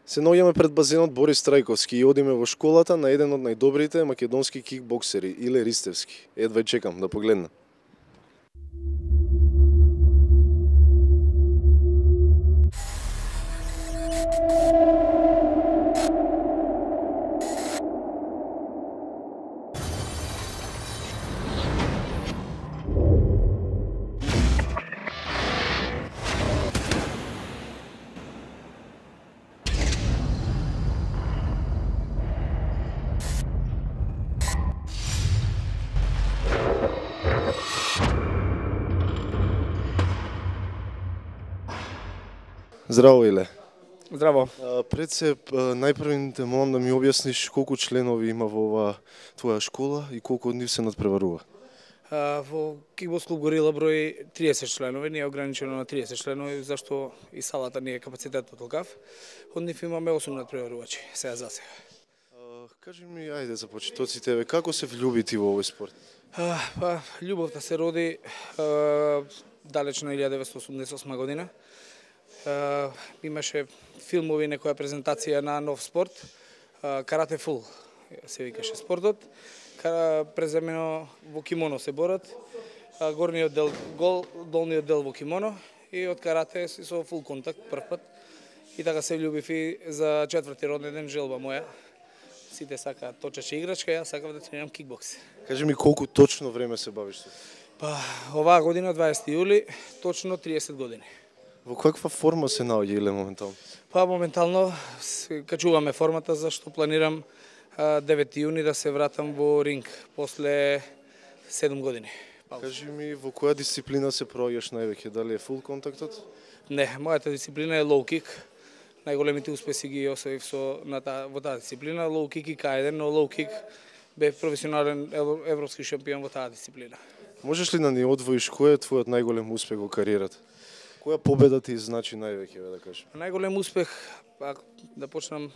Се наоѓаме пред базенот Борис Трајковски и одиме во школата на еден од најдобрите македонски кикбоксери, Иле Ристевски. Едвај чекам да погледнам. Здраво, Иле. Здраво. Пред се, најпрво те молам да ми објасниш колку членови има во оваа твоја школа и колку од нив се надпреварува. Во кикбокс клуб Горила брои 30 членови, не е ограничено на 30 членови, зашто и салата не е капацитетот толкав. Од нив имаме 8 надпреварувачи, сега за сега. Кажи ми, ајде започни тебе, како се влюби ти во овој спорт? Љубовта се роди далеч на 1988 година. Имаше филмови, некоја презентација на нов спорт, карате фул се викаше спортот. Преземено во кимоно се борат, горниот дел гол, долниот дел во кимоно и од карате со фул контакт прв пат. И така се влюбив и за четврти роден ден желба моја. Сите сакаат точача играчка, јас сакав да тренирам кикбокс. Кажи ми колку точно време се бавиш со? Оваа година 20 јули, точно 30 години. Во каква форма се наоѓа Иле моментално? Моментално качуваме формата зашто планирам 9 јуни да се вратам во ринг после 7 години. Кажи ми во која дисциплина се проаѓаш највеќе, дали е фул контактот? Не, мојата дисциплина е лоу кик. Најголемите успеси ги освоив во таа дисциплина, лоу кик и К1, но лоу кик бев професионален европски шампион во таа дисциплина. Можеш ли да ни одвоиш кој е твојот најголем успех во кариерата? Која победа ти значи највеќе, да кажеш? Најголем успех, да почнам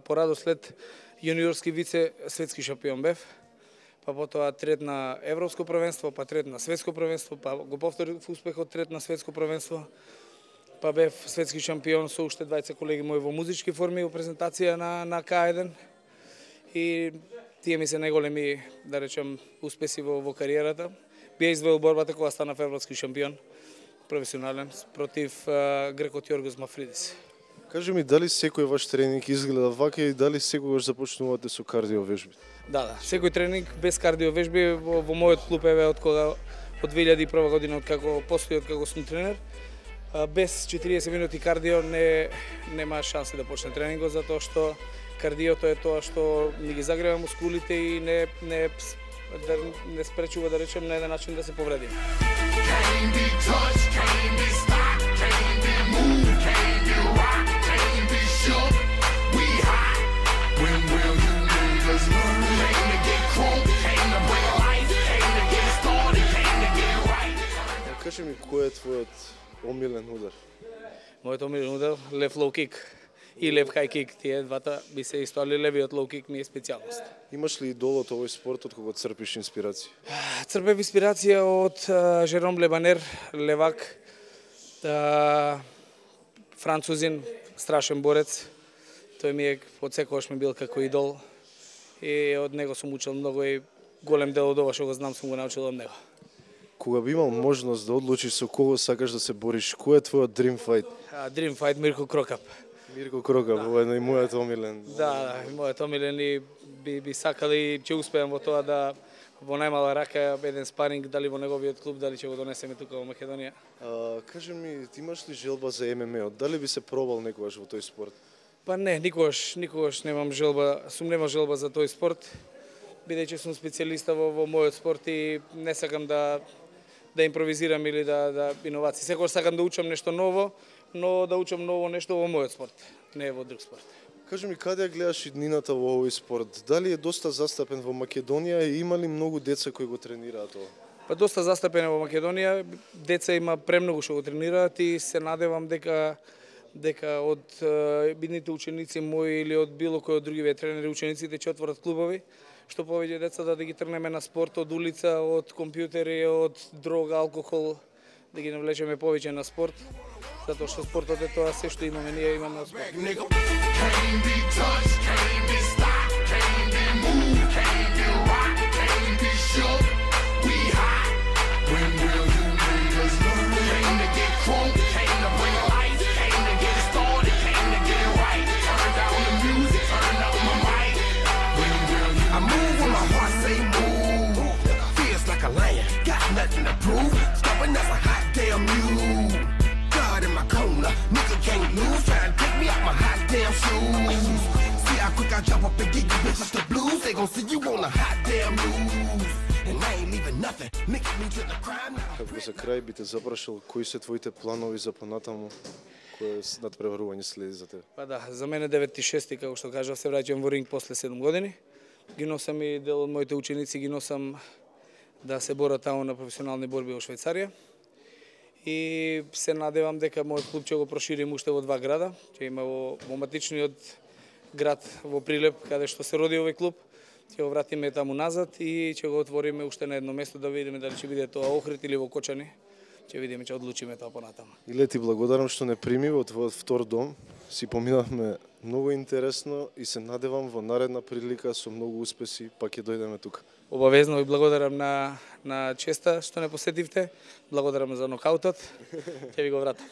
порадо след јуниорски вице светски шампион бев, потоа трет на европско првенство, трет на светско првенство, го повторив успехот трет на светско првенство, бев светски шампион со уште двајца колеги мои во музички форми во презентација на К1 и тие ми се најголеми, да речем, успеси во кариерата. Би извоил борбата кога станав европски шампион професионален против грекот Јоргос Мафридис. Кажи ми, дали секој ваш тренинг изгледа вака и дали секогаш започнувате со кардиовежби? Да, секој тренинг без кардиовежби во мојот клуб еве од 2001 година од како постои, од како сум тренер. Без 40 минути кардио нема шанси да почне тренингот, затоа што кардиото е тоа што ни ги загрева мускулите и не спречува, да речем, на еден начин да се повредиме. Кажи ми, кој е твојот омилен удар? Мојот омилен удар, лев лоу кик и лев хај кик, тие двата би се исто, али левиот лоу кик ми е специјалност. Имаш ли идол од овој спорт од кога црпиш инспирација? Црпев инспирација од Жером Лебанер, левак, французин, страшен борец. Тој ми е од секогаш ми бил како идол и од него сум учил многу и голем дел од ова што го знам сум го научил од него. Кога би имал можност да одлучиш со кого сакаш да се бориш, кој е твојот dream fight? Dream fight Мирко Крокап. Мирко Крокап, ова е мојот омилен. Да, мојот омилен и би сакал и ќе успеам во тоа да во најмала рака еден спаринг, дали во неговиот клуб, дали ќе го донесеме тука во Македонија. Кажи ми, ти имаш ли желба за ММА-от? Дали би се пробал некогаш во тој спорт? Не, никогаш немам желба, немал желба за тој спорт, бидејќи сум специјалиста во мојот спорт и не сакам да импровизирам или да иновации. Секогаш сакам да учам нешто ново, но да учам ново нешто во мојот спорт, не во друг спорт. Кажи ми, каде гледаш иднината во овој спорт? Дали е доста застапен во Македонија и има ли многу деца кои го тренираат ова? Доста застапен во Македонија, деца има премногу што го тренираат и се надевам дека од бидните ученици мои или од било кој од другиве тренери, учениците ќе отворат клубови, што повеќе деца да ги трнеме на спорт од улица, од компјутери, од дрога, алкохол, да ги навлечеме повеќе на спорт, затоа што спортот е тоа се што имаме, ние имаме од спорт. Nothing to prove, stubborn as a hot damn mule. God in my corner, nigga can't lose, trying to take me out my hot damn shoes. See how quick I jump up and give you bitches the blues, they gon' see you on a hot damn news. And I ain't leaving nothing, mix me to the crime now. Како за крај би те запрашал, кои се твоите планови за понатаму, кое надпреварување следи за тебе? Па да, за мене 9-6, како што кажав, се враќам во ринг после 7 години. Ги носам и дел од моите ученици, ги носам да се борат таму на професионални борби во Швајцарија. И се надевам дека мојот клуб ќе го проширим уште во 2 града. Ќе има во матичниот град во Прилеп, каде што се роди овој клуб. Ќе го вратиме таму назад и ќе го отвориме уште на едно место да видиме дали ќе биде тоа Охрид или во Кочани. Ќе видиме, ќе одлучиме тоа понатаму. Иле ти благодарам што не прими во твојот втор дом. Си поминавме многу интересно и се надевам во наредна прилика со многу успеси па ќе дојдеме тука. Обавезно ви благодарам на честа што не посетивте. Благодарам за нокаутот. Ќе ви го вратам.